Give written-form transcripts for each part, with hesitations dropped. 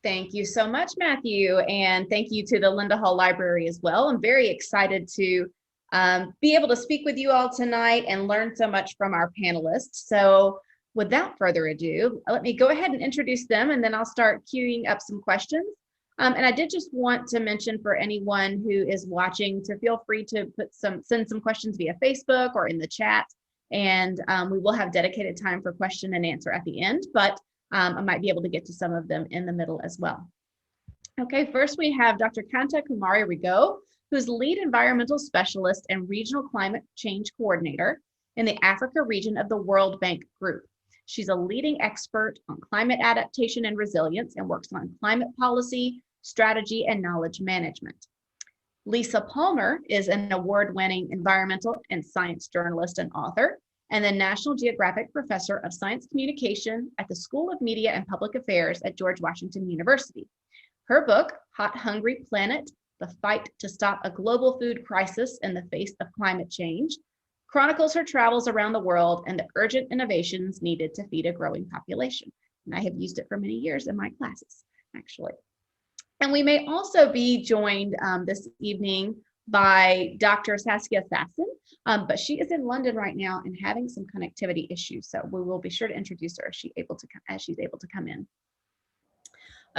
Thank you so much, Matthew. And thank you to the Linda Hall Library as well. I'm very excited to be able to speak with you all tonight and learn so much from our panelists. So without further ado, let me go ahead and introduce them, and then I'll start queuing up some questions. And I did just want to mention for anyone who is watching to feel free to send some questions via Facebook or in the chat. And we will have dedicated time for question and answer at the end, but I might be able to get to some of them in the middle as well. Okay, first we have Dr. Kanta Kumari Rigaud, who's lead environmental specialist and regional climate change coordinator in the Africa region of the World Bank Group. She's a leading expert on climate adaptation and resilience and works on climate policy, strategy, and knowledge management. Lisa Palmer is an award-winning environmental and science journalist and author, and the National Geographic Professor of Science Communication at the School of Media and Public Affairs at George Washington University. Her book, Hot Hungry Planet: The Fight to Stop a Global Food Crisis in the Face of Climate Change, chronicles her travels around the world and the urgent innovations needed to feed a growing population. And I have used it for many years in my classes, actually. And we may also be joined this evening by Dr. Saskia Sasson, but she is in London right now and having some connectivity issues. So we will be sure to introduce her as she's able to come in.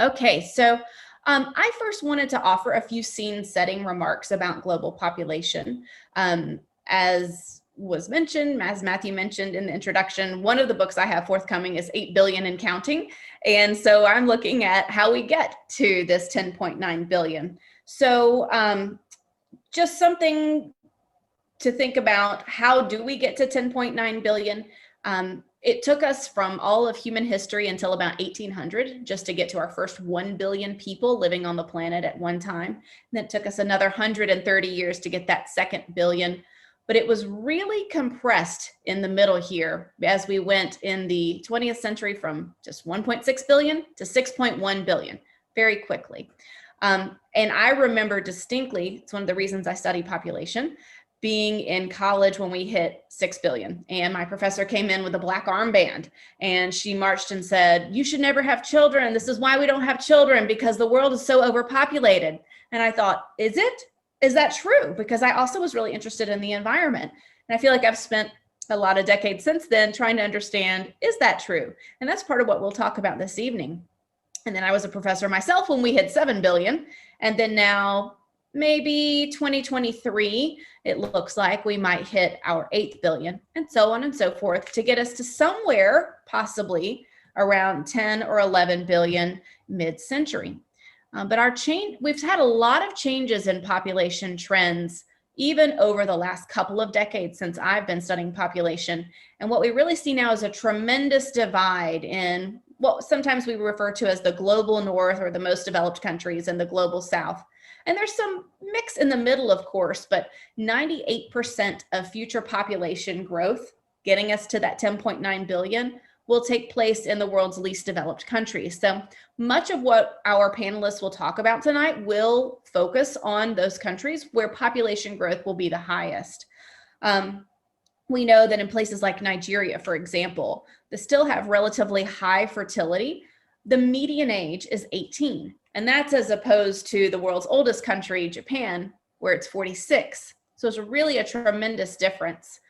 Okay, so I first wanted to offer a few scene setting remarks about global population. As was mentioned, as Matthew mentioned in the introduction, one of the books I have forthcoming is 8 billion and counting. And so I'm looking at how we get to this 10.9 billion. So just something to think about, how do we get to 10.9 billion? It took us from all of human history until about 1800 just to get to our first 1 billion people living on the planet at one time. And then it took us another 130 years to get that second billion. But it was really compressed in the middle here as we went in the 20th century from just 1.6 billion to 6.1 billion very quickly. And I remember distinctly, it's one of the reasons I study population, being in college when we hit 6 billion. And my professor came in with a black armband and she marched and said, "You should never have children. This is why we don't have children, because the world is so overpopulated." And I thought, is it? Is that true? Because I also was really interested in the environment. And I feel like I've spent a lot of decades since then trying to understand, is that true? And that's part of what we'll talk about this evening. And then I was a professor myself when we hit 7 billion. And then now maybe 2023, it looks like we might hit our 8th billion, and so on and so forth, to get us to somewhere possibly around 10 or 11 billion mid-century. But we've had a lot of changes in population trends, even over the last couple of decades since I've been studying population. And what we really see now is a tremendous divide in what sometimes we refer to as the global north, or the most developed countries, and the global south. And there's some mix in the middle, of course, but 98% of future population growth, getting us to that 10.9 billion, will take place in the world's least developed countries. So much of what our panelists will talk about tonight will focus on those countries where population growth will be the highest. We know that in places like Nigeria, for example, that still have relatively high fertility, the median age is 18. And that's as opposed to the world's oldest country, Japan, where it's 46. So it's really a tremendous difference.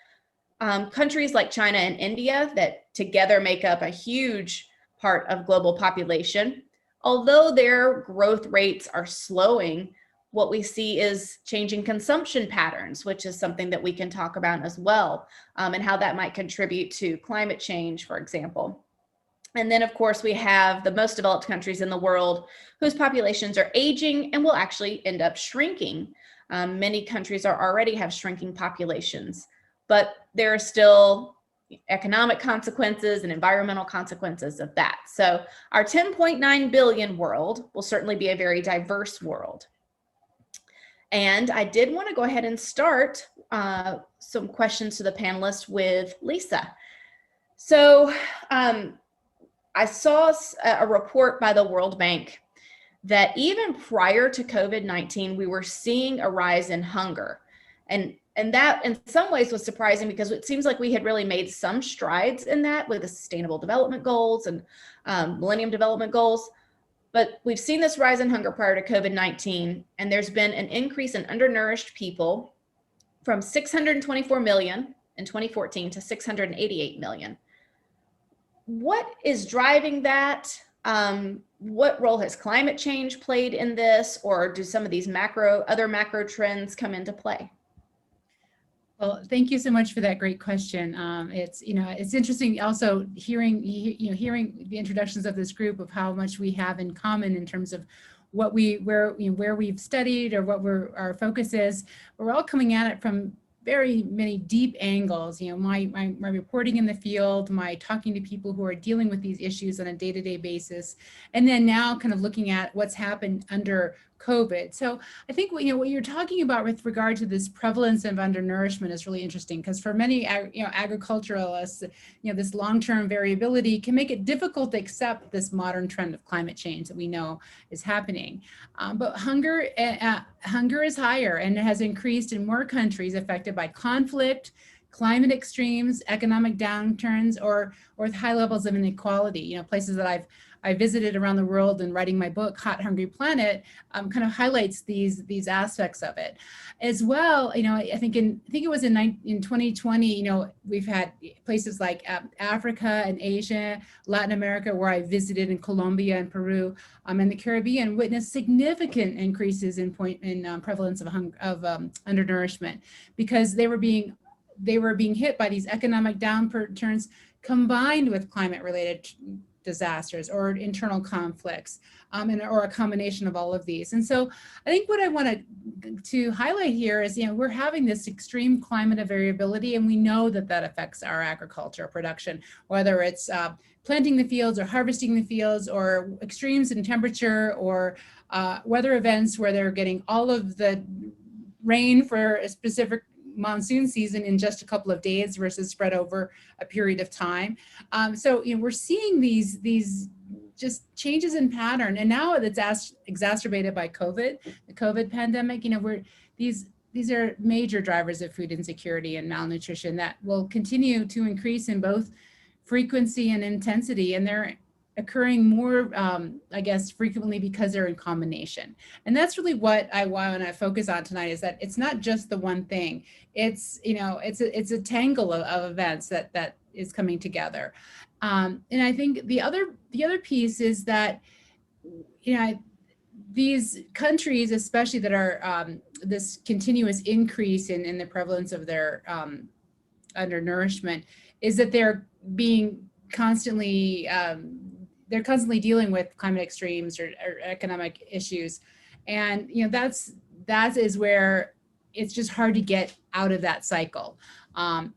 Countries like China and India, that together make up a huge part of global population, although their growth rates are slowing, what we see is changing consumption patterns, which is something that we can talk about as well, and how that might contribute to climate change, for example. And then, of course, we have the most developed countries in the world whose populations are aging and will actually end up shrinking. Many countries already have shrinking populations, but there are still economic consequences and environmental consequences of that. So our 10.9 billion world will certainly be a very diverse world. And I did want to go ahead and start some questions to the panelists with Lisa. So I saw a report by the World Bank that even prior to COVID-19, we were seeing a rise in hunger. And that in some ways was surprising, because it seems like we had really made some strides in that with the Sustainable Development Goals and Millennium Development Goals. But we've seen this rise in hunger prior to COVID-19, and there's been an increase in undernourished people from 624 million in 2014 to 688 million. What is driving that? What role has climate change played in this, or do some of these other macro trends come into play? Well, thank you so much for that great question. It's interesting also hearing the introductions of this group of how much we have in common in terms of where we've studied or what our focus is. We're all coming at it from very many deep angles. My reporting in the field, my talking to people who are dealing with these issues on a day-to-day basis, and then now kind of looking at what's happened under COVID. So I think what you're talking about with regard to this prevalence of undernourishment is really interesting, because for many agriculturalists, this long-term variability can make it difficult to accept this modern trend of climate change that we know is happening. But hunger is higher and has increased in more countries affected by conflict, climate extremes, economic downturns, or with high levels of inequality. Places that I visited around the world, and writing my book, Hot Hungry Planet, kind of highlights these aspects of it. As well, I think it was in 2020, we've had places like Africa and Asia, Latin America, where I visited, in Colombia and Peru, and the Caribbean, witnessed significant increases in prevalence of undernourishment, because they were being hit by these economic downturns combined with climate-related disasters or internal conflicts, or a combination of all of these. And so I think what I want to highlight here is, we're having this extreme climate of variability, and we know that affects our agriculture production, whether it's planting the fields or harvesting the fields, or extremes in temperature, or weather events where they're getting all of the rain for a specific monsoon season in just a couple of days versus spread over a period of time. So we're seeing these just changes in pattern, and now it's exacerbated by the COVID pandemic. These are major drivers of food insecurity and malnutrition that will continue to increase in both frequency and intensity, and they're occurring more, I guess, frequently because they're in combination. And that's really what I want to focus on tonight, is that it's not just the one thing. It's a tangle of events that is coming together. And I think the other piece is that, these countries, especially that are this continuous increase in the prevalence of their undernourishment, is that they're constantly dealing with climate extremes or economic issues. And that is where it's just hard to get out of that cycle.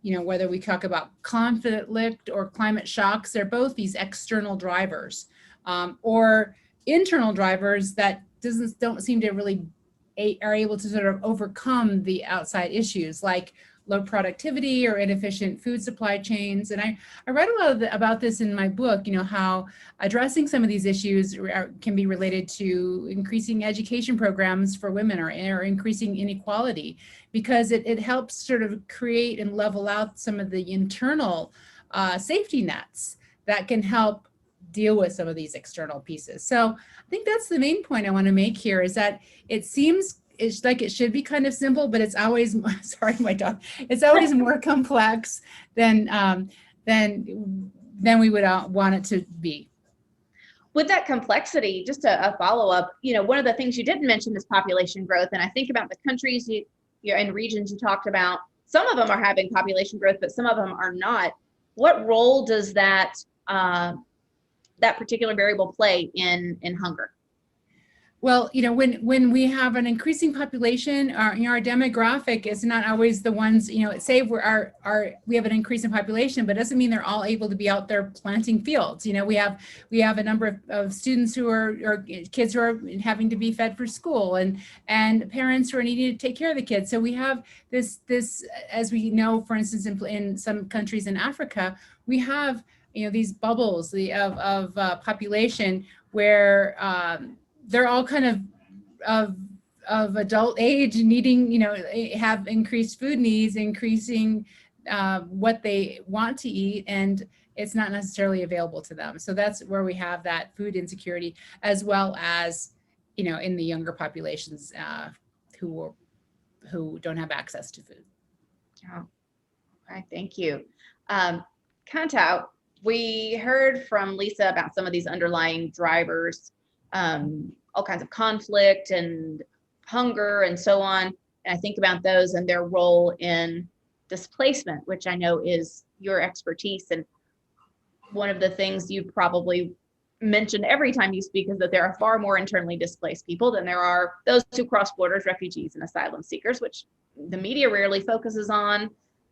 Whether we talk about conflict or climate shocks, they're both these external drivers, or internal drivers that don't seem to really are able to sort of overcome the outside issues, like low productivity or inefficient food supply chains. And I read a lot about this in my book, how addressing some of these issues can be related to increasing education programs for women, or increasing inequality, because it helps sort of create and level out some of the internal safety nets that can help deal with some of these external pieces. So I think that's the main point I want to make here, is that it's like it should be kind of simple, but it's always, sorry, my dog, it's always more complex than we would want it to be. With that complexity, just a follow-up, one of the things you didn't mention is population growth. And I think about the countries and regions you talked about. Some of them are having population growth, but some of them are not. What role does that particular variable play in hunger? Well, when we have an increasing population, our demographic is not always the ones, say we have an increase in population, but it doesn't mean they're all able to be out there planting fields. We have a number of students or kids who are having to be fed for school, and parents who are needing to take care of the kids. So we have this, as we know, for instance, in some countries in Africa, we have, these bubbles of population where, they're all kind of adult age, needing, have increased food needs, increasing what they want to eat, and it's not necessarily available to them. So that's where we have that food insecurity, as well as, you know, in the younger populations who don't have access to food. Oh, okay, thank you. Kanta, we heard from Lisa about some of these underlying drivers, all kinds of conflict and hunger and so on. And I think about those and their role in displacement, which I know is your expertise. And one of the things you probably mention every time you speak is that there are far more internally displaced people than there are those who cross borders, refugees and asylum seekers, which the media rarely focuses on.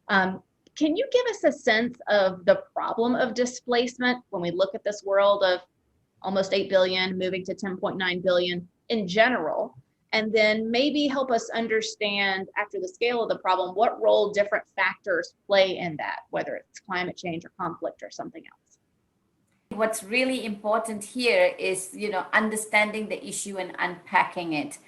Can you give us a sense of the problem of displacement when we look at this world of almost 8 billion moving to 10.9 billion in general? And then maybe help us understand, after the scale of the problem, what role different factors play in that, whether it's climate change or conflict or something else. What's really important here is, understanding the issue and unpacking it.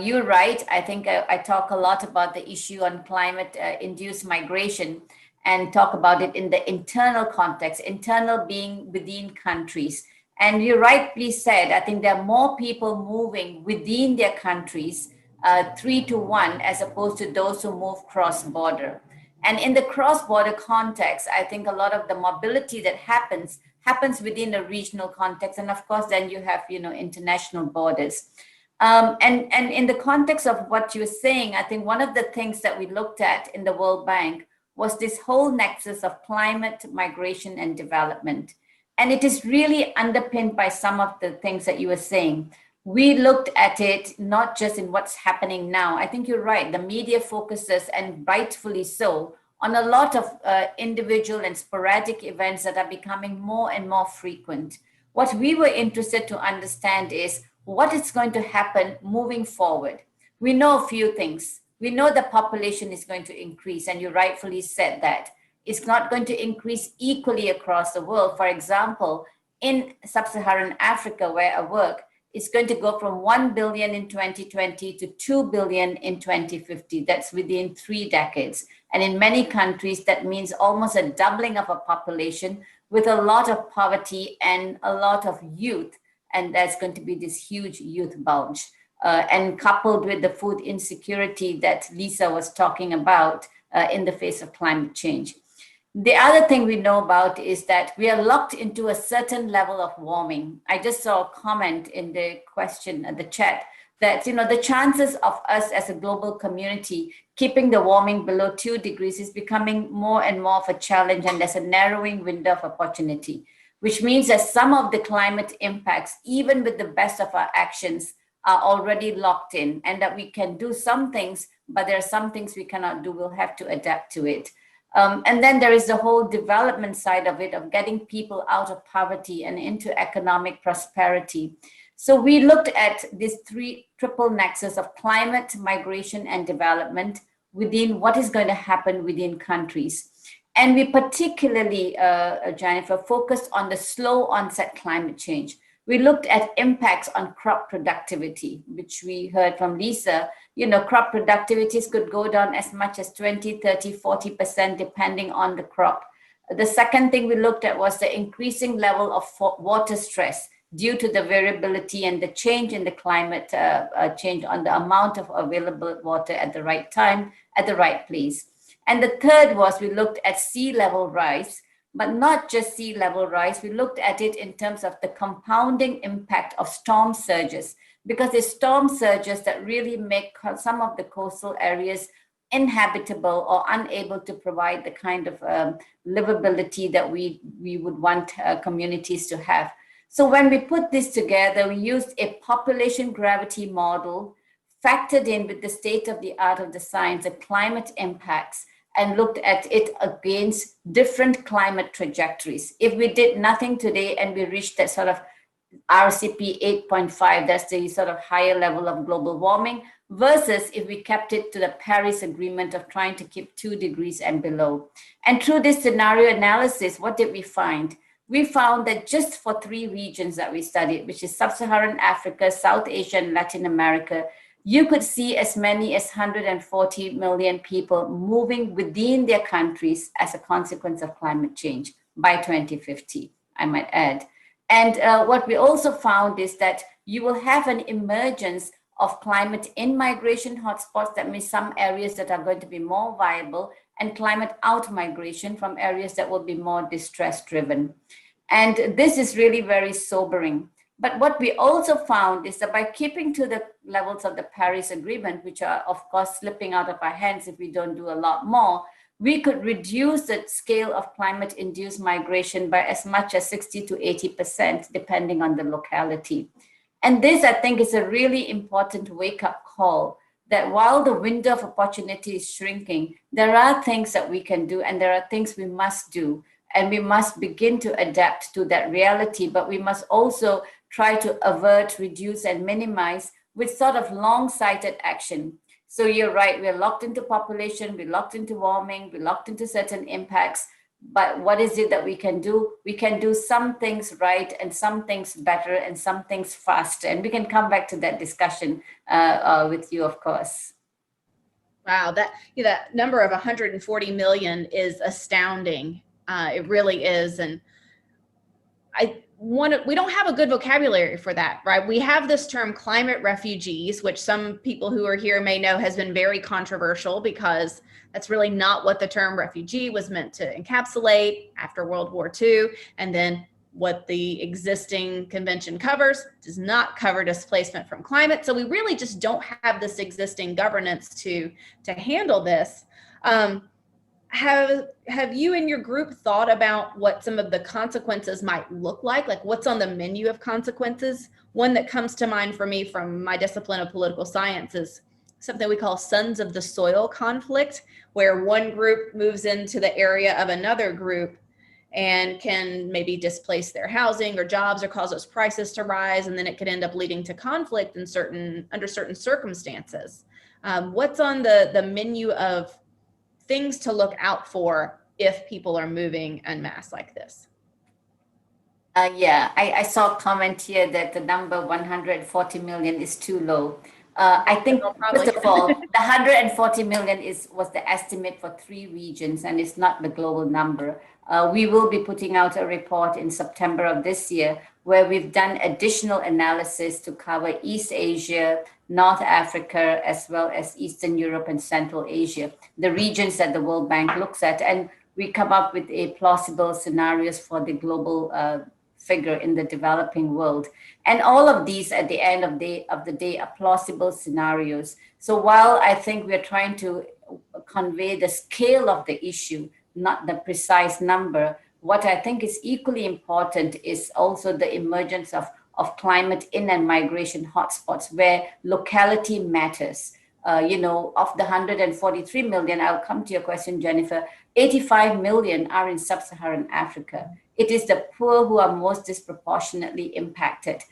You're right. I think I talk a lot about the issue on climate-induced migration and talk about it in the internal context, internal being within countries. And you rightly said, I think there are more people moving within their countries, 3 to 1, as opposed to those who move cross-border. And in the cross-border context, I think a lot of the mobility that happens within a regional context. And of course, then you have, international borders. And in the context of what you're saying, I think one of the things that we looked at in the World Bank was this whole nexus of climate, migration, and development. And it is really underpinned by some of the things that you were saying. We looked at it not just in what's happening now. I think you're right. The media focuses, and rightfully so, on a lot of individual and sporadic events that are becoming more and more frequent. What we were interested to understand is what is going to happen moving forward. We know a few things. We know the population is going to increase, and you rightfully said that. It's not going to increase equally across the world. For example, in sub-Saharan Africa, where I work, it's going to go from 1 billion in 2020 to 2 billion in 2050. That's within 3 decades. And in many countries, that means almost a doubling of a population with a lot of poverty and a lot of youth. And there's going to be this huge youth bulge. And coupled with the food insecurity that Lisa was talking about in the face of climate change. The other thing we know about is that we are locked into a certain level of warming. I just saw a comment in the question, the chat, that the chances of us as a global community keeping the warming below 2 degrees is becoming more and more of a challenge, and there's a narrowing window of opportunity, which means that some of the climate impacts, even with the best of our actions, are already locked in, and that we can do some things, but there are some things we cannot do. We'll have to adapt to it. And then there is the whole development side of it, of getting people out of poverty and into economic prosperity. So we looked at this triple nexus of climate, migration, and development within what is going to happen within countries. And we particularly, Jennifer, focused on the slow onset climate change. We looked at impacts on crop productivity, which we heard from Lisa. Crop productivities could go down as much as 20, 30, 40%, depending on the crop. The second thing we looked at was the increasing level of water stress due to the variability and the change in the climate change on the amount of available water at the right time, at the right place. And the third was we looked at sea level rise, but not just sea level rise. We looked at it in terms of the compounding impact of storm surges, because it's storm surges that really make some of the coastal areas inhabitable or unable to provide the kind of livability that we would want communities to have. So when we put this together, we used a population gravity model, factored in with the state of the art of the science, the climate impacts, and looked at it against different climate trajectories. If we did nothing today and we reached that sort of RCP 8.5, that's the sort of higher level of global warming, versus if we kept it to the Paris Agreement of trying to keep 2 degrees and below. And through this scenario analysis, what did we find? We found that just for 3 regions that we studied, which is Sub-Saharan Africa, South Asia, and Latin America, you could see as many as 140 million people moving within their countries as a consequence of climate change. by 2050, I might add. And what we also found is that you will have an emergence of climate in migration hotspots. That means some areas that are going to be more viable, and climate out migration from areas that will be more distress driven. And this is really very sobering. But what we also found is that by keeping to the levels of the Paris Agreement, which are of course slipping out of our hands if we don't do a lot more, we could reduce the scale of climate-induced migration by as much as 60 to 80%, depending on the locality. And this, I think, is a really important wake-up call, that while the window of opportunity is shrinking, there are things that we can do, and there are things we must do. And we must begin to adapt to that reality, but we must also try to avert, reduce, and minimize with sort of long-sighted action. So you're right, we're locked into population, we're locked into warming, we're locked into certain impacts, but what is it that we can do? We can do some things right and some things better and some things faster. And we can come back to that discussion with you, of course. Wow, that number of 140 million is astounding. It really is. And we don't have a good vocabulary for that, right? We have this term climate refugees, which some people who are here may know has been very controversial, because that's really not what the term refugee was meant to encapsulate after World War II. And then what the existing convention covers does not cover displacement from climate. So we really just don't have this existing governance to handle this. Have you and your group thought about what some of the consequences might look like what's on the menu of consequences? One that comes to mind for me from my discipline of political science is something we call sons of the soil conflict, where one group moves into the area of another group and can maybe displace their housing or jobs or cause those prices to rise, and then it could end up leading to conflict under certain circumstances. What's on the menu of things to look out for if people are moving en masse like this? I saw a comment here that the number 140 million is too low. I think, first of all, the 140 million was the estimate for 3 regions, and it's not the global number. We will be putting out a report in September of this year where we've done additional analysis to cover East Asia, North Africa, as well as Eastern Europe and Central Asia, the regions that the World Bank looks at. And we come up with a plausible scenarios for the global figure in the developing world. And all of these at the end of the day are plausible scenarios. So while I think we're trying to convey the scale of the issue, not the precise number, what I think is equally important is also the emergence of climate in and migration hotspots where locality matters. Of the 143 million, I'll come to your question, Jennifer, 85 million are in sub-Saharan Africa. It is the poor who are most disproportionately impacted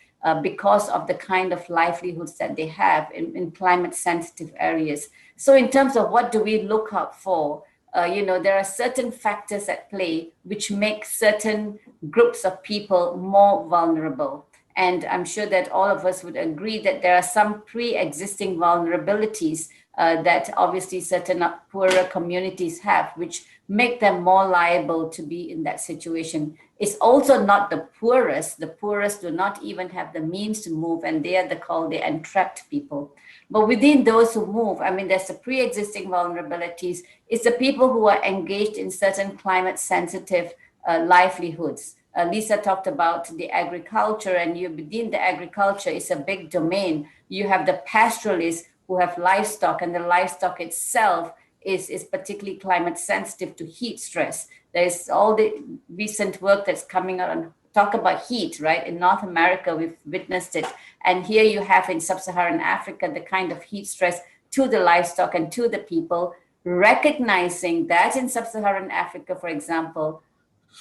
because of the kind of livelihoods that they have in climate sensitive areas. So in terms of what do we look out for, there are certain factors at play which make certain groups of people more vulnerable. And I'm sure that all of us would agree that there are some pre-existing vulnerabilities that obviously certain poorer communities have, which make them more liable to be in that situation. It's also not the poorest. The poorest do not even have the means to move, and they are called the entrapped people. But within those who move, there's the pre-existing vulnerabilities. It's the people who are engaged in certain climate-sensitive livelihoods. Lisa talked about the agriculture, and within the agriculture is a big domain. You have the pastoralists who have livestock, and the livestock itself is particularly climate sensitive to heat stress. There's all the recent work that's coming out on talk about heat, right? In North America, we've witnessed it. And here you have in sub-Saharan Africa, the kind of heat stress to the livestock and to the people, recognizing that in sub-Saharan Africa, for example,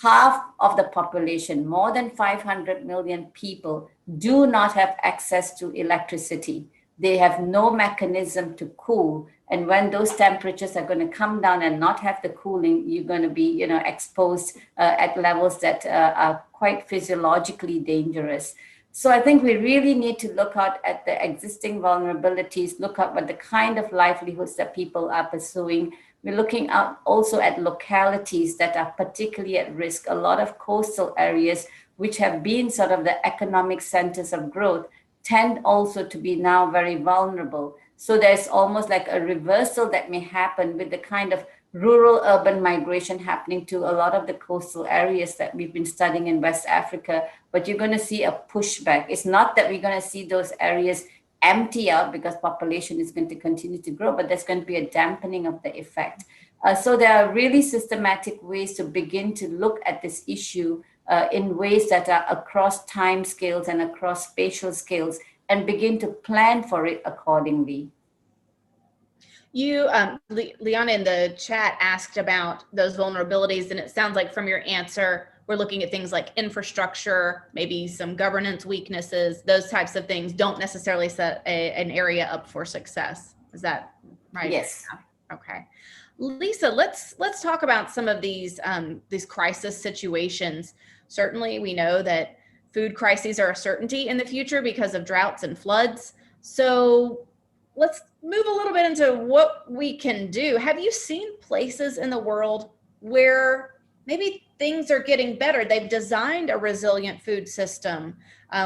half of the population, more than 500 million people, do not have access to electricity. They have no mechanism to cool. And when those temperatures are going to come down and not have the cooling, you're going to be, exposed at levels that are quite physiologically dangerous. So I think we really need to look out at the existing vulnerabilities, look at what the kind of livelihoods that people are pursuing, We're looking out also at localities that are particularly at risk. A lot of coastal areas, which have been sort of the economic centers of growth, tend also to be now very vulnerable. So there's almost like a reversal that may happen with the kind of rural urban migration happening to a lot of the coastal areas that we've been studying in West Africa, but you're going to see a pushback. It's not that we're going to see those areas empty out because population is going to continue to grow, but there's going to be a dampening of the effect. So there are really systematic ways to begin to look at this issue in ways that are across time scales and across spatial scales, and begin to plan for it accordingly. You, Leon, in the chat asked about those vulnerabilities, and it sounds like from your answer, we're looking at things like infrastructure, maybe some governance weaknesses, those types of things don't necessarily set an area up for success. Is that right? Yes. Okay. Lisa, let's talk about some of these crisis situations. Certainly, we know that food crises are a certainty in the future because of droughts and floods. So let's move a little bit into what we can do. Have you seen places in the world where maybe things are getting better? They've designed a resilient food system.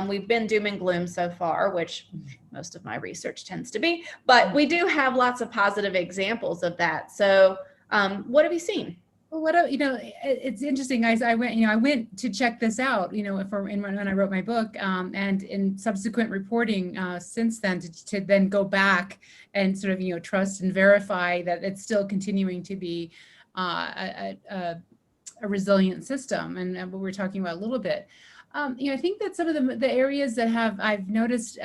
We've been doom and gloom so far, which most of my research tends to be, but we do have lots of positive examples of that. So what have you seen? Well, it's interesting, guys. I went to check this out, when I wrote my book, and in subsequent reporting since then, to then go back and sort of, trust and verify that it's still continuing to be a resilient system, and what we're talking about a little bit. I think that some of the areas that I've noticed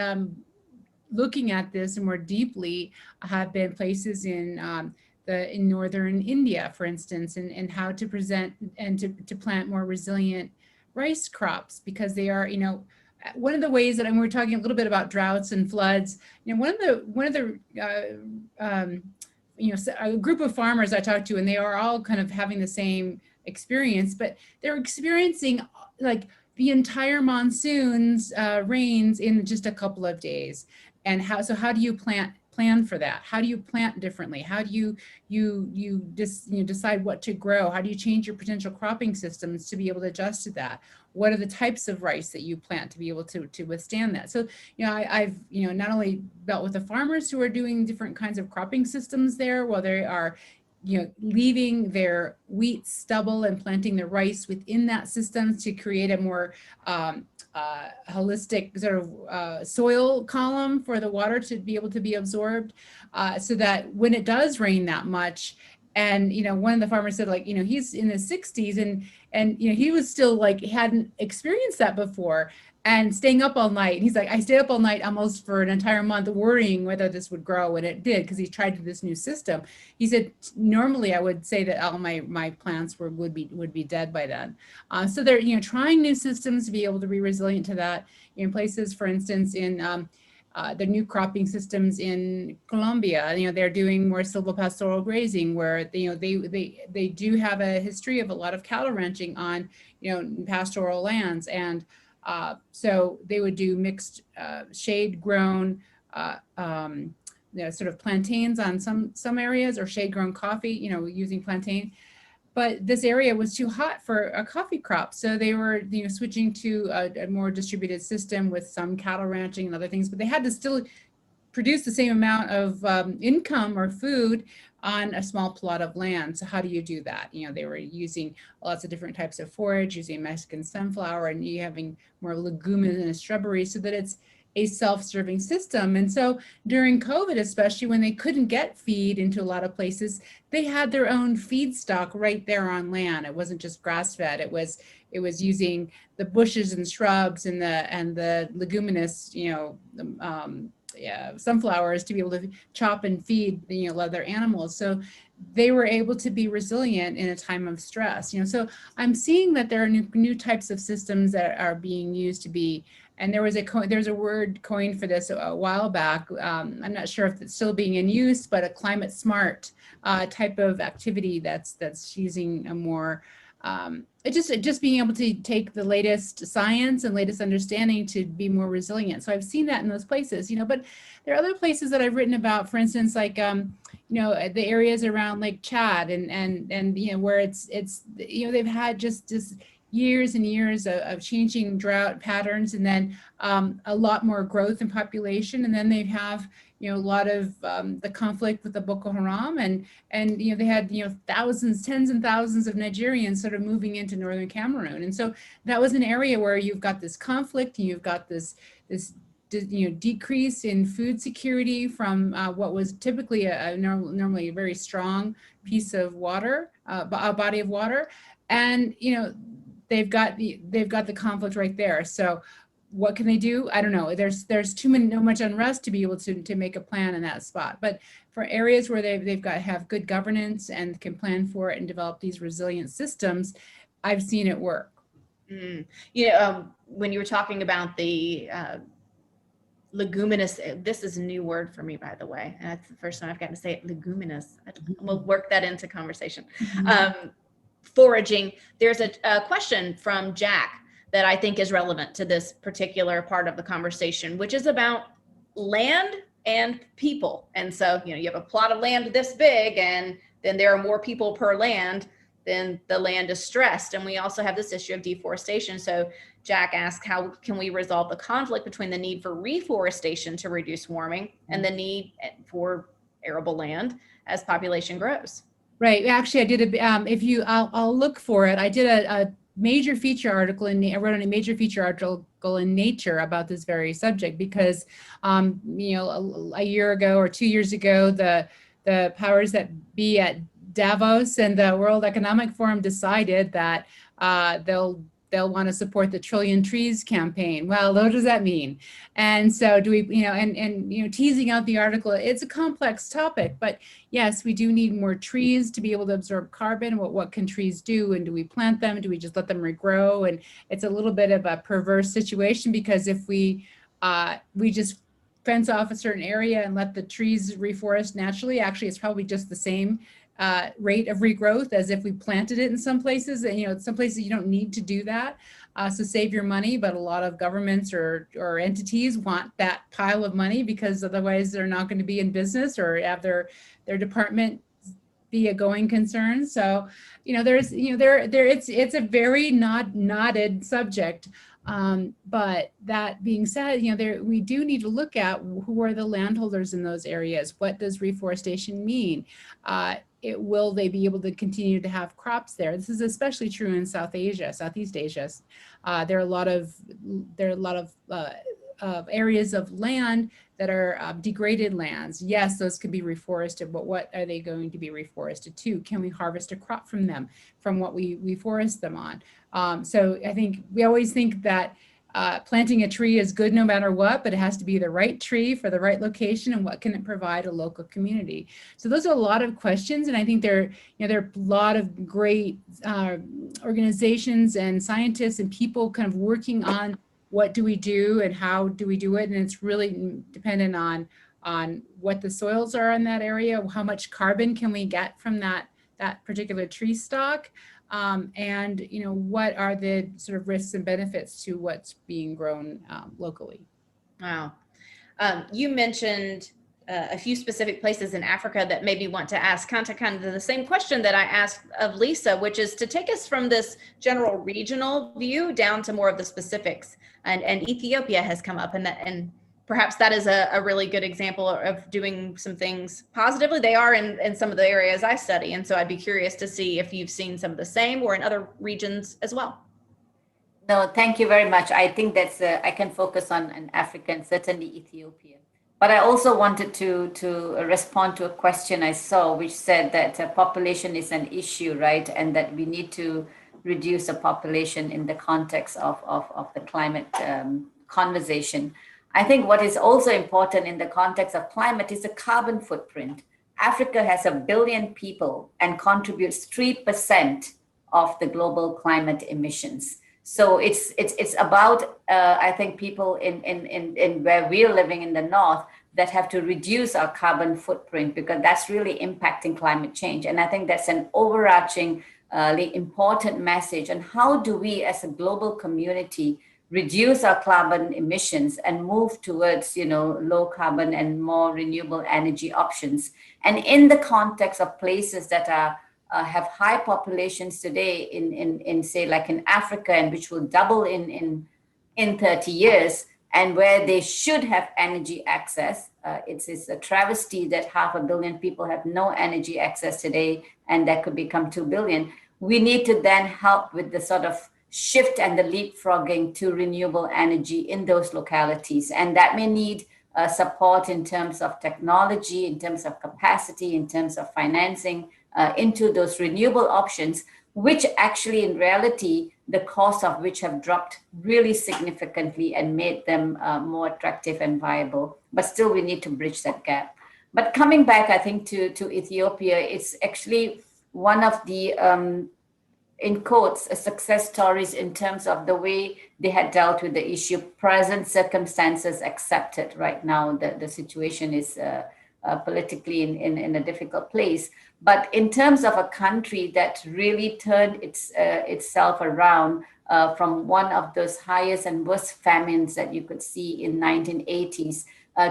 looking at this more deeply have been places in northern India, for instance, and how to present and to plant more resilient rice crops, because they are, one of the ways that, and we're talking a little bit about droughts and floods, one of the a group of farmers I talked to, and they are all kind of having the same experience, but they're experiencing like the entire monsoon's rains in just a couple of days. And how do you plan for that? How do you plant differently? How do you decide what to grow? How do you change your potential cropping systems to be able to adjust to that? What are the types of rice that you plant to be able to withstand that? So, I've not only dealt with the farmers who are doing different kinds of cropping systems there, while they are leaving their wheat stubble and planting the rice within that system to create a more holistic sort of soil column for the water to be able to be absorbed, so that when it does rain that much, and one of the farmers said, like, he's in his 60s, and he was still like hadn't experienced that before, and staying up all night. He's like, I stayed up all night almost for an entire month worrying whether this would grow, and it did, because he tried this new system. He said, normally I would say that all my plants would be dead by then. So they're trying new systems to be able to be resilient to that. In places, for instance, in the new cropping systems in Colombia, they're doing more silvopastoral grazing, where they do have a history of a lot of cattle ranching on pastoral lands, and so they would do mixed shade grown sort of plantains on some areas, or shade grown coffee, using plantain. But this area was too hot for a coffee crop, so they were switching to a more distributed system with some cattle ranching and other things, but they had to still produce the same amount of income or food on a small plot of land. So how do you do that? They were using lots of different types of forage, using Mexican sunflower, and you having more leguminous shrubbery, so that it's a self-serving system. And so during COVID, especially when they couldn't get feed into a lot of places, they had their own feedstock right there on land. It wasn't just grass-fed. It was using the bushes and shrubs and the leguminous, sunflowers to be able to chop and feed other animals. So they were able to be resilient in a time of stress. So I'm seeing that there are new types of systems that are being used to be. And there's a word coined for this a while back. I'm not sure if it's still being in use, but a climate smart type of activity that's using a more just being able to take the latest science and latest understanding to be more resilient. So I've seen that in those places, but there are other places that I've written about, for instance, like the areas around Lake Chad and where it's they've had just years and years of changing drought patterns, and then a lot more growth in population, and then they have a lot of the conflict with the Boko Haram, and they had thousands, tens and thousands of Nigerians sort of moving into northern Cameroon, and so that was an area where you've got this conflict, and you've got this decrease in food security from what was typically normally a very strong piece of water, a body of water, and they've got the conflict right there. So what can they do? I don't know. There's too much unrest to be able to make a plan in that spot. But for areas where they've got to have good governance and can plan for it and develop these resilient systems, I've seen it work. When you were talking about the leguminous, this is a new word for me, by the way. And that's the first time I've gotten to say it, leguminous. We'll work that into conversation. Foraging, there's a question from Jack that I think is relevant to this particular part of the conversation, which is about land and people. And so, you have a plot of land this big, and then there are more people per land, then the land is stressed. And we also have this issue of deforestation. So Jack asked, how can we resolve the conflict between the need for reforestation to reduce warming and the need for arable land as population grows? Right. Actually, I did I'll look for it. I did a major feature article I wrote on a major feature article in Nature about this very subject because, a year ago or 2 years ago, the powers that be at Davos and the World Economic Forum decided that they'll want to support the Trillion Trees campaign. Well, what does that mean? And so do we, teasing out the article, it's a complex topic, but yes, we do need more trees to be able to absorb carbon. What can trees do? And do we plant them? Do we just let them regrow? And it's a little bit of a perverse situation because if we just fence off a certain area and let the trees reforest naturally, actually, it's probably just the same rate of regrowth as if we planted it in some places. And some places you don't need to do that, so save your money. But a lot of governments or entities want that pile of money because otherwise they're not going to be in business or have their department be a going concern. So it's a very knotted subject. But that being said, we do need to look at who are the landholders in those areas. What does reforestation mean? Will they be able to continue to have crops there? This is especially true in Southeast Asia. There are a lot of areas of land that are degraded lands. Yes, those could be reforested, but what are they going to be reforested to? Can we harvest a crop from them, from what we forest them on? So I think we always think that planting a tree is good no matter what, but it has to be the right tree for the right location, and what can it provide a local community? So those are a lot of questions, and I think there are a lot of great organizations and scientists and people kind of working on what do we do and how do we do it, and it's really dependent on what the soils are in that area, how much carbon can we get from that particular tree stock. And what are the sort of risks and benefits to what's being grown locally? Wow. You mentioned a few specific places in Africa that maybe want to ask Kanta kind of the same question that I asked of Lisa, which is to take us from this general regional view down to more of the specifics. And Ethiopia has come up, and perhaps that is a really good example of doing some things positively. They are in some of the areas I study. And so I'd be curious to see if you've seen some of the same or in other regions as well. No, thank you very much. I think that's, I can focus on an African, certainly Ethiopia. But I also wanted to respond to a question I saw, which said that population is an issue, right? And that we need to reduce the population in the context of the climate conversation. I think what is also important in the context of climate is the carbon footprint. Africa has 1 billion people and contributes 3% of the global climate emissions. So it's about, I think, people in where we're living in the north that have to reduce our carbon footprint, because that's really impacting climate change. And I think that's an overarching important message. And how do we as a global community reduce our carbon emissions and move towards, low carbon and more renewable energy options. And in the context of places that are have high populations today in say like in Africa, and which will double in 30 years, and where they should have energy access. It's a travesty that 500 million people have no energy access today, and that could become 2 billion. We need to then help with the sort of shift and the leapfrogging to renewable energy in those localities. And that may need support in terms of technology, in terms of capacity, in terms of financing into those renewable options, which actually in reality, the cost of which have dropped really significantly and made them more attractive and viable. But still we need to bridge that gap. But coming back, I think to Ethiopia, it's actually one of the in quotes, success stories in terms of the way they had dealt with the issue, present circumstances accepted. Right now, the situation is politically in a difficult place. But in terms of a country that really turned itself around from one of those highest and worst famines that you could see in 1980s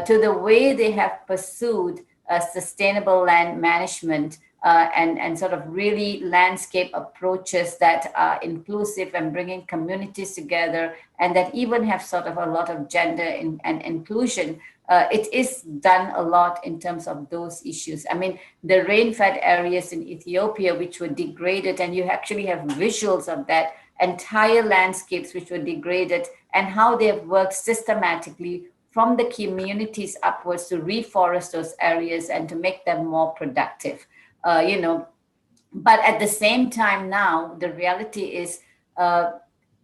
to the way they have pursued sustainable land management, and sort of really landscape approaches that are inclusive and bringing communities together, and that even have sort of a lot of gender and inclusion. It is done a lot in terms of those issues. I mean, the rain-fed areas in Ethiopia, which were degraded, and you actually have visuals of that, entire landscapes which were degraded, and how they have worked systematically from the communities upwards to reforest those areas and to make them more productive. But at the same time now, the reality is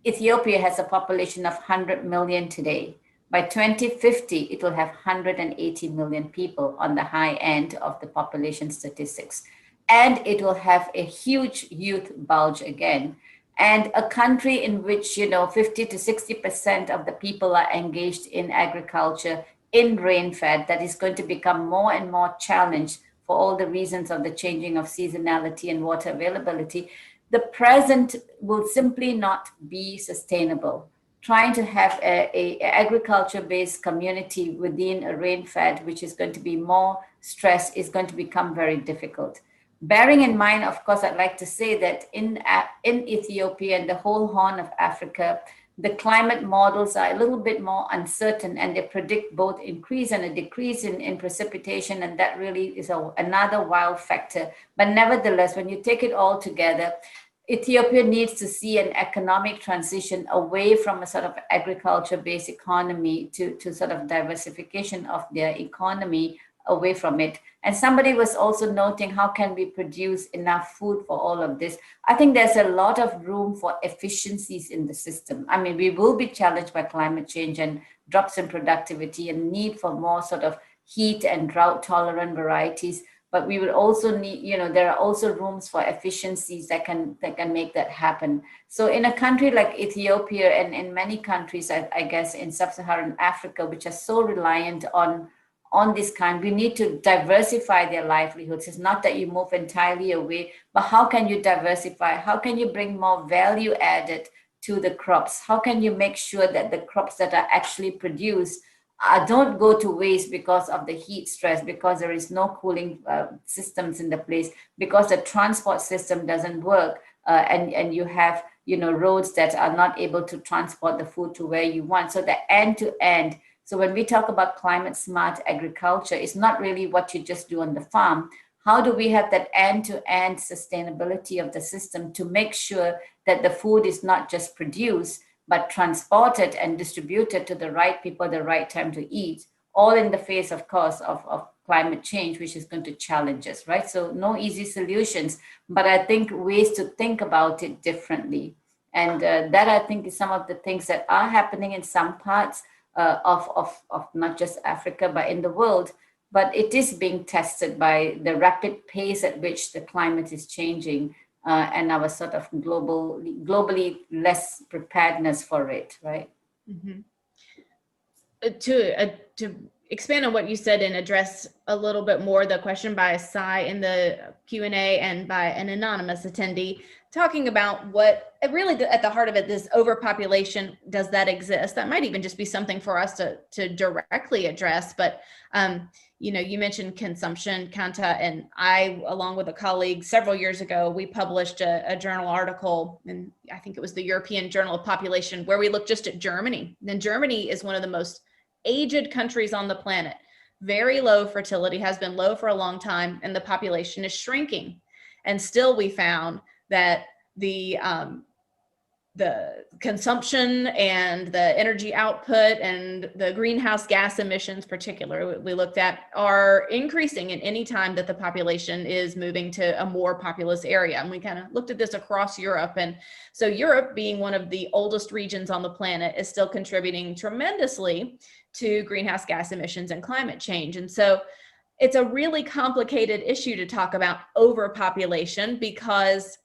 Ethiopia has a population of 100 million today. By 2050, it will have 180 million people on the high end of the population statistics. And it will have a huge youth bulge again. And a country in which, 50 to 60% of the people are engaged in agriculture, in rain-fed, that is going to become more and more challenged for all the reasons of the changing of seasonality and water availability. The present will simply not be sustainable. Trying to have a agriculture-based community within a rain-fed, which is going to be more stressed, is going to become very difficult. Bearing in mind, of course, I'd like to say that in Ethiopia and the whole Horn of Africa, the climate models are a little bit more uncertain, and they predict both increase and a decrease in precipitation, and that really is another wild factor. But nevertheless, when you take it all together, Ethiopia needs to see an economic transition away from a sort of agriculture-based economy to sort of diversification of their economy away from it. And somebody was also noting, how can we produce enough food for all of this? I think there's a lot of room for efficiencies in the system. I mean, we will be challenged by climate change and drops in productivity and need for more sort of heat and drought tolerant varieties. But we will also need, there are also rooms for efficiencies that can make that happen. So in a country like Ethiopia, and in many countries, I guess in sub-Saharan Africa, which are so reliant on this kind, we need to diversify their livelihoods. It's not that you move entirely away, but how can you diversify? How can you bring more value added to the crops? How can you make sure that the crops that are actually produced don't go to waste because of the heat stress, because there is no cooling systems in the place, because the transport system doesn't work, and you have roads that are not able to transport the food to where you want. So the end to end. So when we talk about climate smart agriculture, it's not really what you just do on the farm. How do we have that end-to-end sustainability of the system to make sure that the food is not just produced, but transported and distributed to the right people at the right time to eat, all in the face, of course, of climate change, which is going to challenge us, right? So no easy solutions, but I think ways to think about it differently. And that, I think, is some of the things that are happening in some parts of not just Africa, but in the world. But it is being tested by the rapid pace at which the climate is changing, and our sort of globally less preparedness for it, right? Mm-hmm. To expand on what you said and address a little bit more the question by Sci in the Q&A and by an anonymous attendee, talking about what really at the heart of it, this overpopulation, does that exist? That might even just be something for us to directly address. But you know, you mentioned consumption, Kanta, and I, along with a colleague several years ago, we published a journal article, and I think it was the European Journal of Population, where we looked just at Germany. And Germany is one of the most aged countries on the planet. Very low fertility, has been low for a long time, and the population is shrinking. And still we found that the consumption and the energy output and the greenhouse gas emissions, particularly we looked at, are increasing in any time that the population is moving to a more populous area. And we kind of looked at this across Europe. And so Europe, being one of the oldest regions on the planet, is still contributing tremendously to greenhouse gas emissions and climate change. And so it's a really complicated issue to talk about overpopulation, because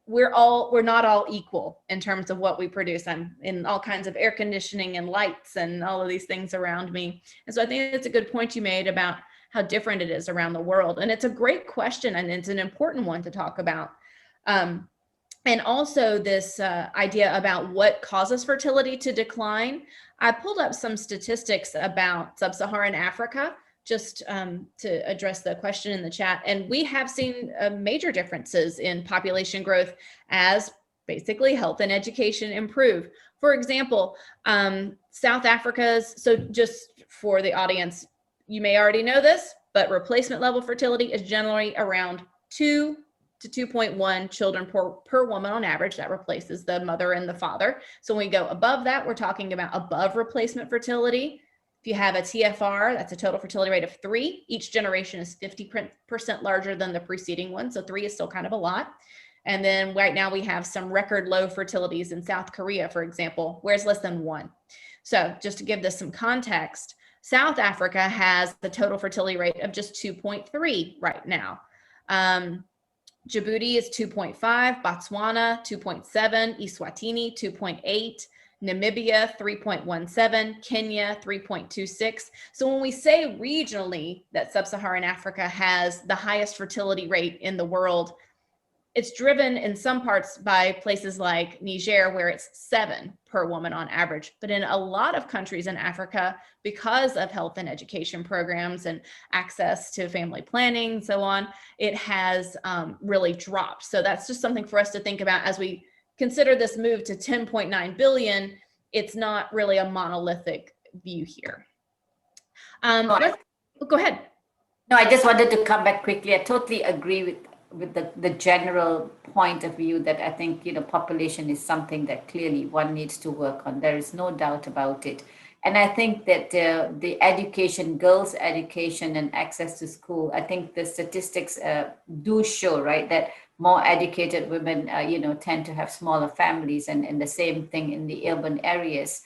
we're not all equal in terms of what we produce. I'm in all kinds of air conditioning and lights and all of these things around me. And so I think it's a good point you made about how different it is around the world. And it's a great question, and it's an important one to talk about. And also this idea about what causes fertility to decline. I pulled up some statistics about sub-Saharan Africa, just to address the question in the chat. And we have seen major differences in population growth as basically health and education improve. For example, South Africa's, so just for the audience, you may already know this, but replacement level fertility is generally around 2 to 2.1 children per woman on average. That replaces the mother and the father. So when we go above that, we're talking about above replacement fertility. If you have a TFR, that's a total fertility rate of 3. Each generation is 50% larger than the preceding one. So 3 is still kind of a lot. And then right now we have some record low fertilities in South Korea, for example, where it's less than 1. So just to give this some context, South Africa has the total fertility rate of just 2.3 right now. Djibouti is 2.5, Botswana 2.7, Eswatini 2.8, Namibia 3.17, Kenya 3.26. So when we say regionally that sub-Saharan Africa has the highest fertility rate in the world, it's driven in some parts by places like Niger, where it's 7 per woman on average. But in a lot of countries in Africa, because of health and education programs and access to family planning and so on, it has really dropped. So that's just something for us to think about as we consider this move to 10.9 billion. It's not really a monolithic view here. Go ahead. No, I just wanted to come back quickly. I totally agree with the general point of view that I think, you know, population is something that clearly one needs to work on. There is no doubt about it. And I think that the education, girls' education and access to school, I think the statistics do show, right, that more educated women, you know, tend to have smaller families, and the same thing in the urban areas.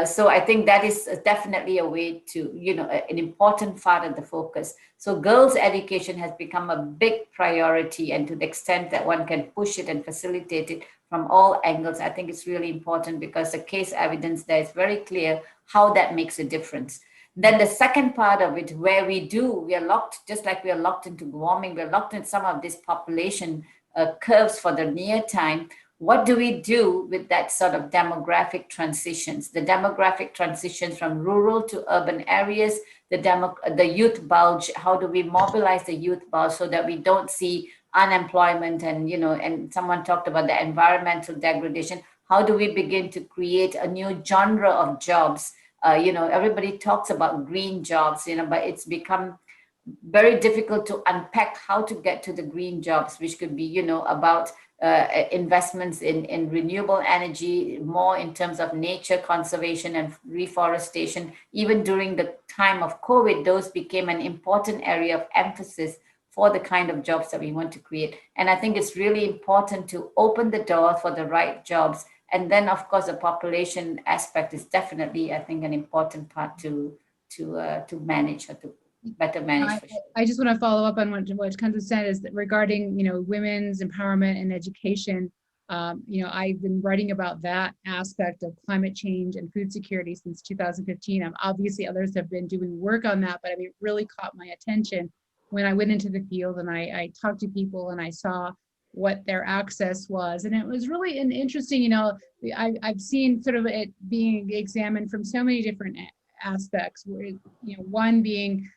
So I think that is definitely a way to, you know, an important part of the focus. So girls' education has become a big priority, and to the extent that one can push it and facilitate it from all angles, I think it's really important, because the case evidence there is very clear how that makes a difference. Then the second part of it, where we are locked, just like we are locked into warming, we're locked in some of these population curves for the near time. What do we do with that sort of demographic transitions? The demographic transitions from rural to urban areas, the youth bulge, how do we mobilize the youth bulge so that we don't see unemployment and, you know, and someone talked about the environmental degradation. How do we begin to create a new genre of jobs? You know, everybody talks about green jobs, you know, but it's become very difficult to unpack how to get to the green jobs, which could be, you know, about investments in renewable energy, more in terms of nature conservation and reforestation. Even during the time of COVID, those became an important area of emphasis for the kind of jobs that we want to create. And I think it's really important to open the door for the right jobs. And then, of course, the population aspect is definitely, I think, an important part to manage, or to better manage. I just want to follow up on what Kanta said, is that regarding, you know, women's empowerment and education. I've been writing about that aspect of climate change and food security since 2015. Obviously others have been doing work on that, but I mean, it really caught my attention when I went into the field and I talked to people and I saw what their access was. And it was really an interesting, I've seen sort of it being examined from so many different aspects, where, one being,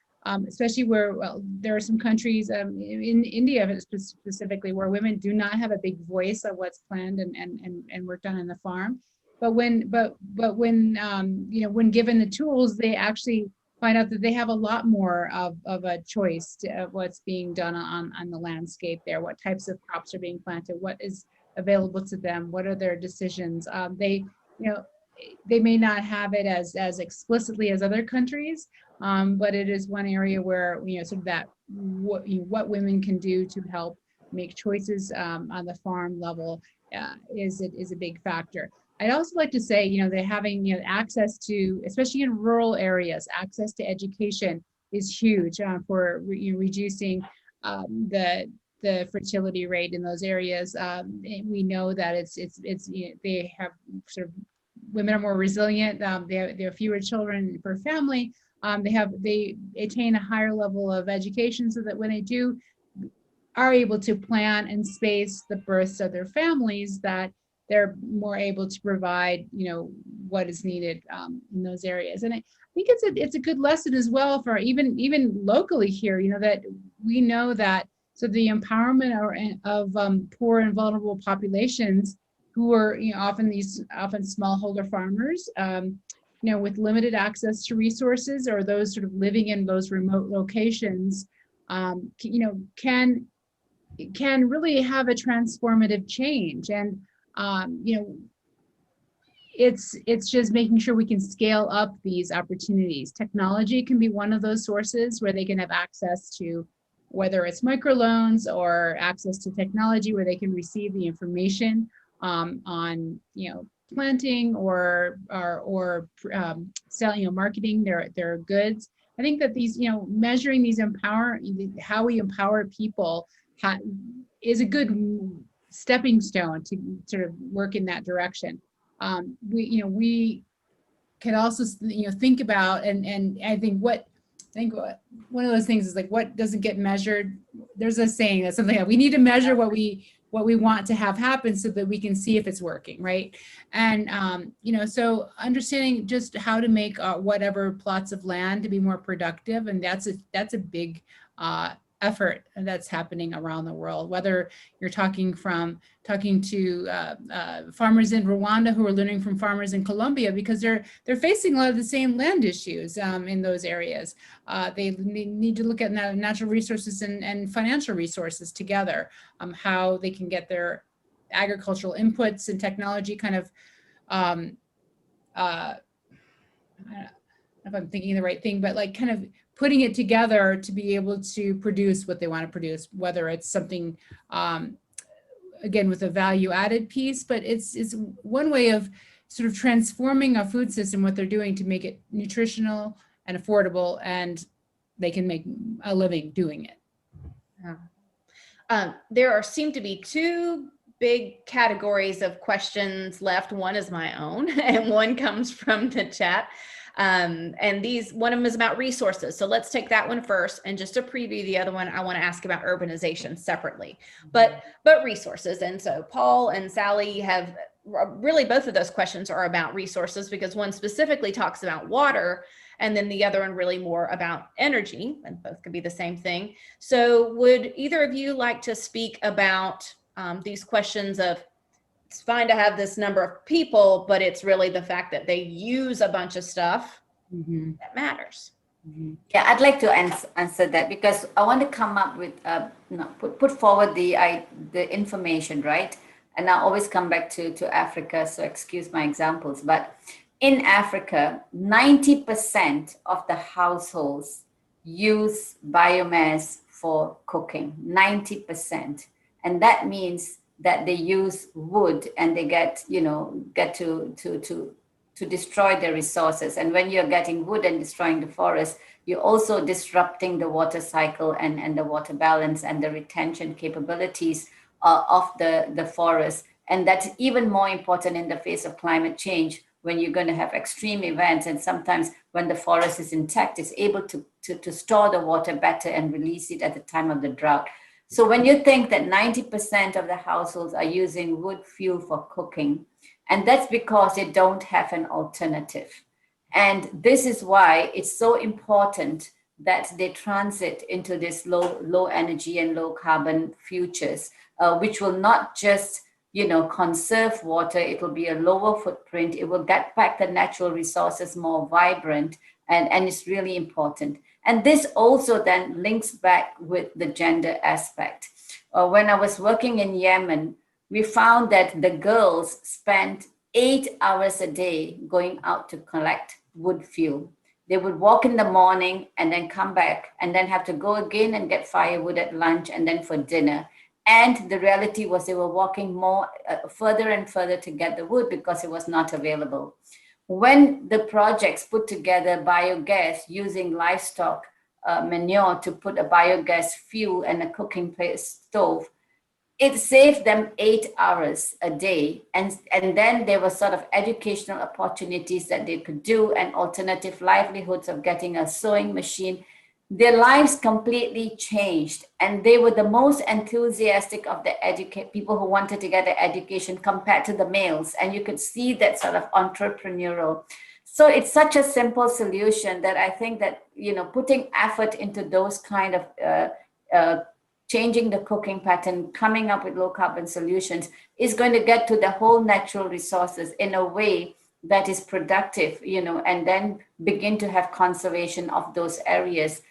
especially where, well, there are some countries in India specifically where women do not have a big voice of what's planned and worked on in the farm. But when when given the tools, they actually find out that they have a lot more of a choice of what's being done on the landscape there, what types of crops are being planted, what is available to them, what are their decisions. They may not have it as explicitly as other countries, but it is one area where, sort of that what women can do to help make choices on the farm level is a big factor. I'd also like to say, they're having, access to, especially in rural areas, access to education is huge for reducing the fertility rate in those areas. We know that they have sort of, women are more resilient. They have fewer children per family. They attain a higher level of education, so that when they are able to plan and space the births of their families, that they're more able to provide, what is needed in those areas. And I think it's a good lesson as well for even locally here, that we know that, so the empowerment of poor and vulnerable populations who are, often smallholder farmers, with limited access to resources, or those sort of living in those remote locations, can really have a transformative change. And it's just making sure we can scale up these opportunities. Technology can be one of those sources where they can have access to, whether it's microloans or access to technology where they can receive the information on planting or selling, marketing their goods. I think that these, measuring these how we empower people is a good stepping stone to sort of work in that direction. We can also, think about, and I think one of those things is like, what doesn't get measured? There's a saying that's something that we need to measure what we want to have happen so that we can see if it's working, right? And so understanding just how to make whatever plots of land to be more productive, and that's a big effort that's happening around the world. Whether you're talking to farmers in Rwanda who are learning from farmers in Colombia, because they're facing a lot of the same land issues in those areas. They need to look at natural resources and financial resources together, how they can get their agricultural inputs and technology kind of, I don't know if I'm thinking the right thing, but like kind of putting it together to be able to produce what they want to produce, whether it's something, again, with a value added piece, but it's one way of sort of transforming a food system, what they're doing to make it nutritional and affordable, and they can make a living doing it. Yeah. There seem to be two big categories of questions left. One is my own and one comes from the chat. And one of them is about resources. So let's take that one first. And just to preview the other one, I want to ask about urbanization separately, but resources. And so Paul and Sally have really, both of those questions are about resources, because one specifically talks about water and then the other one really more about energy, and both could be the same thing. So would either of you like to speak about these questions of, it's fine to have this number of people, but it's really the fact that they use a bunch of stuff that matters. Yeah, I'd like to answer that, because I want to come up with put forward the information, right? And I always come back to Africa, so excuse my examples. But in Africa, 90% of the households use biomass for cooking. 90%, and that means that they use wood, and they get to destroy the resources. And when you're getting wood and destroying the forest, you're also disrupting the water cycle and the water balance and the retention capabilities of the forest. And that's even more important in the face of climate change, when you're going to have extreme events. And sometimes when the forest is intact, it's able to store the water better and release it at the time of the drought. So when you think that 90% of the households are using wood fuel for cooking, and that's because they don't have an alternative. And this is why it's so important that they transit into this low energy and low carbon futures, which will not just conserve water. It will be a lower footprint. It will get back the natural resources more vibrant, and it's really important. And this also then links back with the gender aspect. When I was working in Yemen, we found that the girls spent 8 hours a day going out to collect wood fuel. They would walk in the morning and then come back and then have to go again and get firewood at lunch and then for dinner. And the reality was they were walking more further and further to get the wood because it was not available. When the projects put together biogas using livestock manure to put a biogas fuel and a cooking stove, it saved them 8 hours a day. And then there were sort of educational opportunities that they could do and alternative livelihoods of getting a sewing machine. Their lives completely changed. And they were the most enthusiastic of the people who wanted to get an education compared to the males. And you could see that sort of entrepreneurial. So it's such a simple solution that I think that, putting effort into those kind of changing the cooking pattern, coming up with low carbon solutions is going to get to the whole natural resources in a way that is productive, and then begin to have conservation of those areas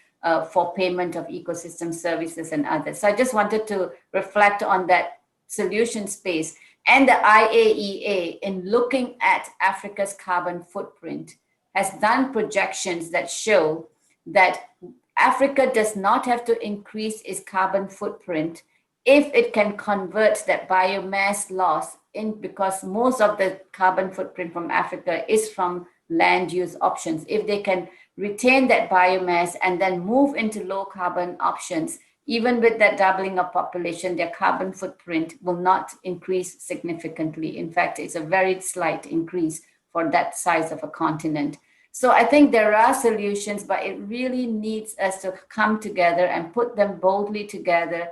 for payment of ecosystem services and others. So I just wanted to reflect on that solution space. And the IAEA, in looking at Africa's carbon footprint, has done projections that show that Africa does not have to increase its carbon footprint if it can convert that biomass loss in, because most of the carbon footprint from Africa is from land use options. If they can retain that biomass and then move into low carbon options, even with that doubling of population, their carbon footprint will not increase significantly. In fact, it's a very slight increase for that size of a continent. So I think there are solutions, but it really needs us to come together and put them boldly together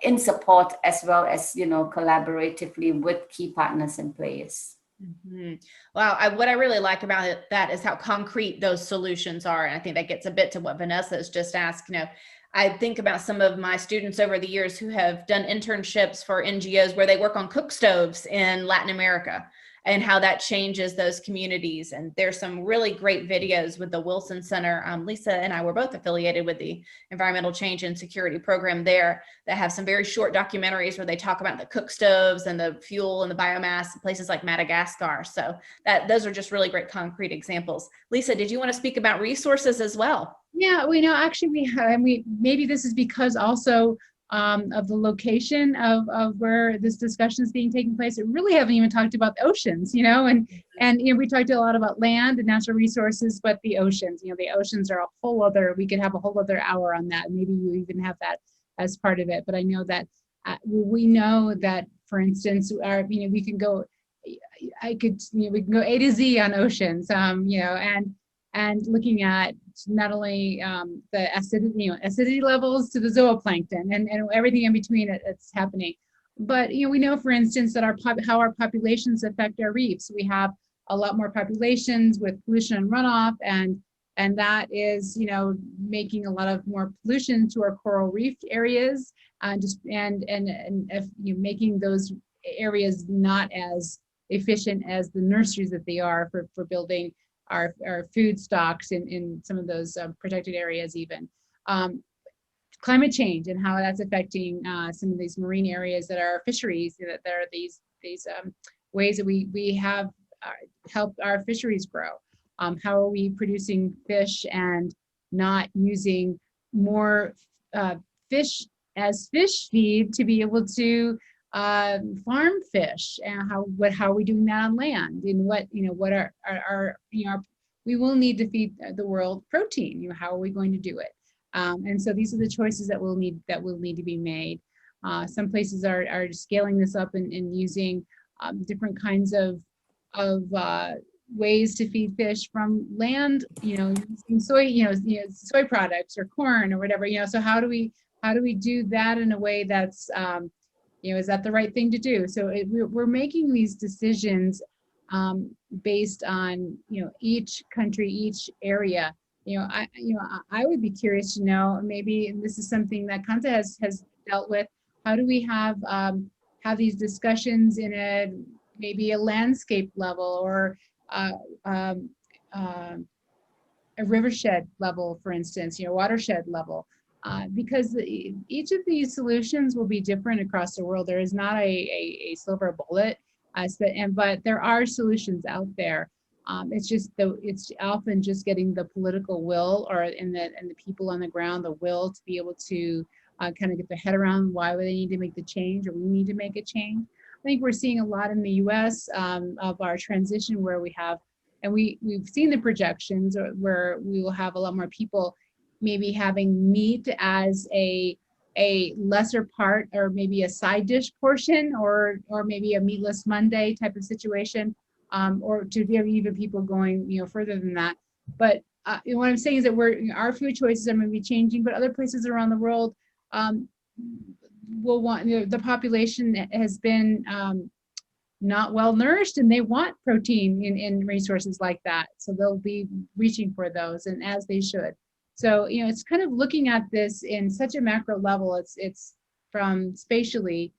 in support, as well as, collaboratively with key partners and players. Mm-hmm. Wow. What I really like about that is how concrete those solutions are. And I think that gets a bit to what Vanessa has just asked. I think about some of my students over the years who have done internships for NGOs where they work on cook stoves in Latin America, and how that changes those communities. And there's some really great videos with the Wilson Center. Lisa and I were both affiliated with the Environmental Change and Security program there, that have some very short documentaries where they talk about the cook stoves and the fuel and the biomass in places like Madagascar. So those are just really great concrete examples. Lisa, did you want to speak about resources as well? Yeah, actually we have, maybe this is because also of the location of where this discussion is being taken place. We really haven't even talked about the oceans, and we talked a lot about land and natural resources, but the oceans, the oceans are a whole other, we could have a whole other hour on that. Maybe you even have that as part of it. But I know that we know that, for instance, we can go A to Z on oceans, and looking at not only the acidity levels to the zooplankton and everything in between that's happening. But we know, for instance, that how our populations affect our reefs. We have a lot more populations with pollution and runoff, and that is making a lot of more pollution to our coral reef areas, and making those areas not as efficient as the nurseries that they are for building our food stocks in some of those protected areas even. Climate change and how that's affecting some of these marine areas that are fisheries, that there are these ways that we have helped our fisheries grow. How are we producing fish and not using more fish as fish feed to be able to farm fish, and how are we doing that on land? And what are we will need to feed the world protein. How are we going to do it? And so these are the choices that will need to be made. Some places are scaling this up and using different kinds of ways to feed fish from land, using soy products or corn or whatever, so how do we do that in a way that's, is that the right thing to do? So we're making these decisions based on, each country, each area. I would be curious to know, maybe, and this is something that Kanta has dealt with, how do we have these discussions in maybe a landscape level, or a rivershed level, for instance, watershed level, because each of these solutions will be different across the world. There is not a silver bullet, but there are solutions out there. It's often just getting the political will, and the people on the ground, the will to be able to kind of get their head around why they need to make the change, or we need to make a change. I think we're seeing a lot in the U.S. Of our transition, where we have, and we've seen the projections where we will have a lot more people maybe having meat as a lesser part, or maybe a side dish portion, or maybe a meatless Monday type of situation, or to have even people going further than that. But what I'm saying is that our food choices are going to be changing, but other places around the world will want, the population has been not well nourished, and they want protein in resources like that. So they'll be reaching for those, and as they should. So, it's kind of looking at this in such a macro level. It's from spatially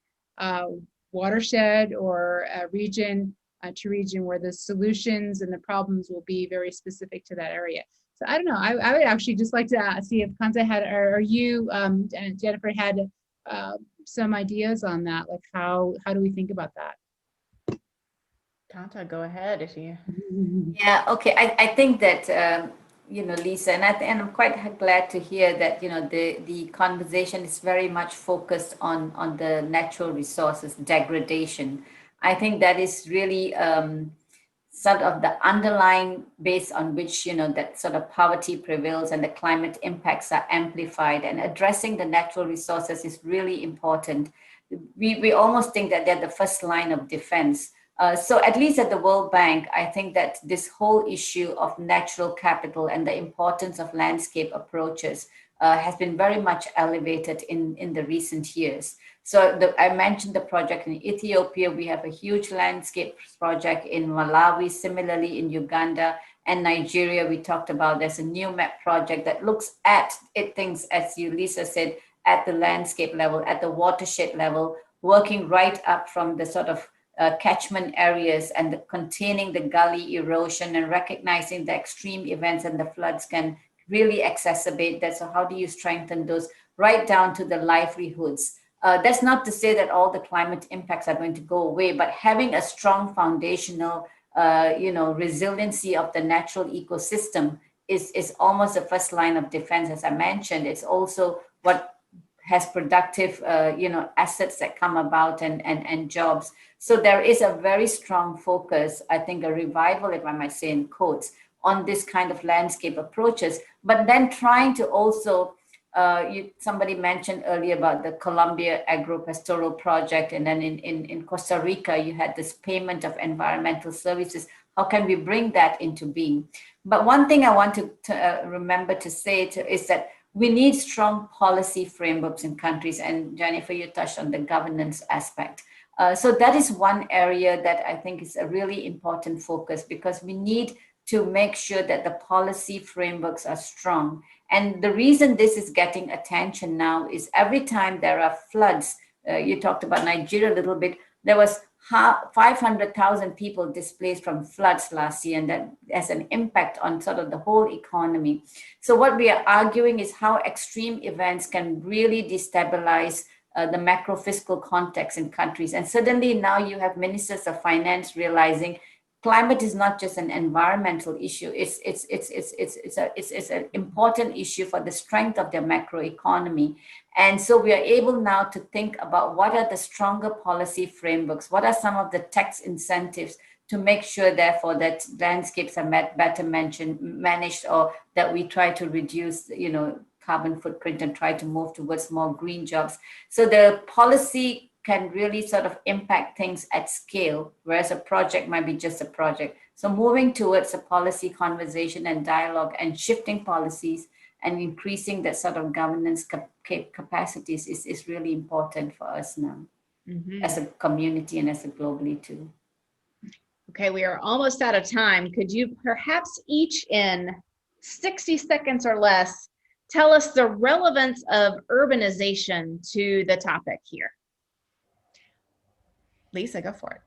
watershed or region to region, where the solutions and the problems will be very specific to that area. So I don't know. I would actually just like to see if Kanta had, or you, and Jennifer, had some ideas on that. Like how do we think about that? Kanta, go ahead if you. Yeah, okay. I think that, Lisa, and I'm quite glad to hear that, the conversation is very much focused on the natural resources degradation. I think that is really sort of the underlying base on which, that sort of poverty prevails and the climate impacts are amplified, and addressing the natural resources is really important. We almost think that they're the first line of defense. So at least at the World Bank, I think that this whole issue of natural capital and the importance of landscape approaches has been very much elevated in the recent years. So I mentioned the project in Ethiopia. We have a huge landscape project in Malawi, similarly in Uganda and Nigeria. We talked about there's a new map project that looks at things, as you, Lisa, said, at the landscape level, at the watershed level, working right up from the sort of catchment areas and containing the gully erosion, and recognizing the extreme events and the floods can really exacerbate that. So how do you strengthen those right down to the livelihoods? That's not to say that all the climate impacts are going to go away, but having a strong foundational, resiliency of the natural ecosystem is almost the first line of defense. As I mentioned, it's also what has productive, assets that come about and jobs. So there is a very strong focus, I think a revival, if I might say in quotes, on this kind of landscape approaches, but then trying to also, somebody mentioned earlier about the Colombia Agropastoral Project, and then in Costa Rica, you had this payment of environmental services. How can we bring that into being? But one thing I want to remember to say is that we need strong policy frameworks in countries, and Jennifer, you touched on the governance aspect. So that is one area that I think is a really important focus, because we need to make sure that the policy frameworks are strong. And the reason this is getting attention now is every time there are floods, you talked about Nigeria a little bit, there was 500,000 people displaced from floods last year, and that has an impact on sort of the whole economy. So what we are arguing is how extreme events can really destabilize the macro fiscal context in countries. And suddenly now you have ministers of finance realizing climate is not just an environmental issue. It's an important issue for the strength of their macro economy. And so we are able now to think about what are the stronger policy frameworks, what are some of the tax incentives to make sure, therefore, that landscapes are better managed, or that we try to reduce, carbon footprint and try to move towards more green jobs. So the policy can really sort of impact things at scale, whereas a project might be just a project. So moving towards a policy conversation and dialogue and shifting policies and increasing that sort of governance capacities is really important for us now as a community and as a globally too. Okay, we are almost out of time. Could you perhaps each in 60 seconds or less tell us the relevance of urbanization to the topic here? Lisa, go for it.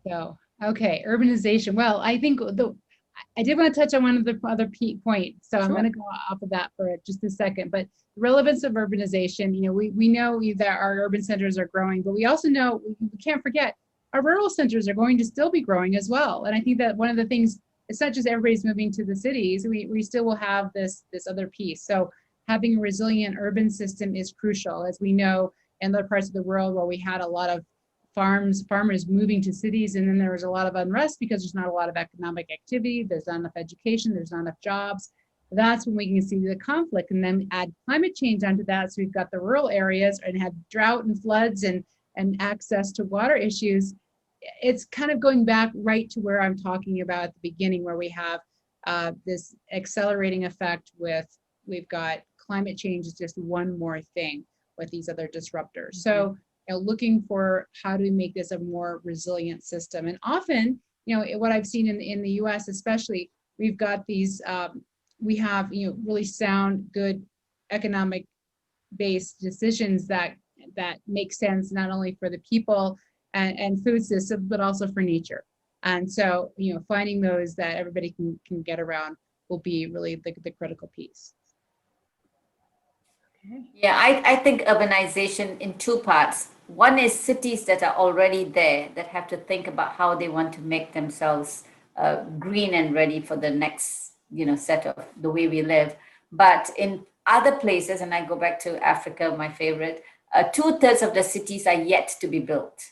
So, okay, urbanization. Well, I think I did want to touch on one of the other points, so I'm going to go off of that for just a second. But the relevance of urbanization, you know, we know that our urban centers are growing, but we also know, we can't forget, our rural centers are going to still be growing as well. And I think that one of the things, it's not just everybody's moving to the cities, we still will have this other piece. So having a resilient urban system is crucial, as we know in other parts of the world where we had a lot of farmers moving to cities, and then there was a lot of unrest because there's not a lot of economic activity, there's not enough education, there's not enough jobs. That's when we can see the conflict, and then add climate change onto that. So we've got the rural areas and had drought and floods and access to water issues. It's kind of going back right to where I'm talking about at the beginning, where we have this accelerating effect with, we've got climate change is just one more thing with these other disruptors. So, you know, looking for how do we make this a more resilient system. And often, you know, what I've seen in the US especially, we've got these, we have, you know, really sound, good economic based decisions that make sense not only for the people and food system, but also for nature. And so, you know, finding those that everybody can get around will be really the critical piece. Okay. Yeah, I think urbanization in two parts. One is cities that are already there that have to think about how they want to make themselves green and ready for the next, you know, set of the way we live. But in other places, and I go back to Africa, my favorite, 2/3 of the cities are yet to be built.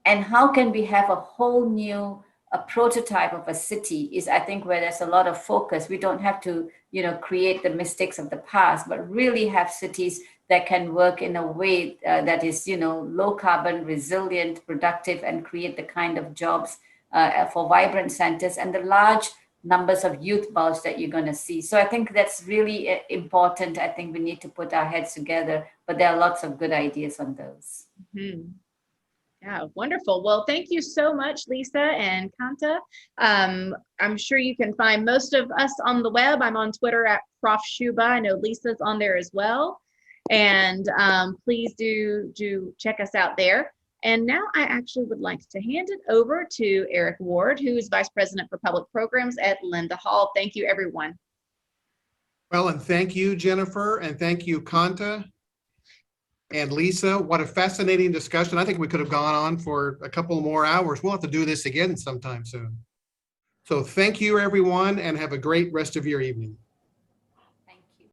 And how can we have a whole new prototype of a city is, I think, where there's a lot of focus. We don't have to, you know, create the mistakes of the past, but really have cities that can work in a way that is, you know, low carbon, resilient, productive, and create the kind of jobs for vibrant centers and the large numbers of youth bulge that you're going to see. So I think that's really important. I think we need to put our heads together, but there are lots of good ideas on those. Mm-hmm. Yeah, wonderful. Well, thank you so much, Lisa and Kanta. I'm sure you can find most of us on the web. I'm on Twitter at Prof. Sciubba. I know Lisa's on there as well. And please do check us out there. And now I actually would like to hand it over to Eric Ward, who is Vice President for Public Programs at Linda Hall. Thank you, everyone. Well, and thank you, Jennifer, and thank you, Kanta and Lisa. What a fascinating discussion. I think we could have gone on for a couple more hours. We'll have to do this again sometime soon. So thank you, everyone, and have a great rest of your evening.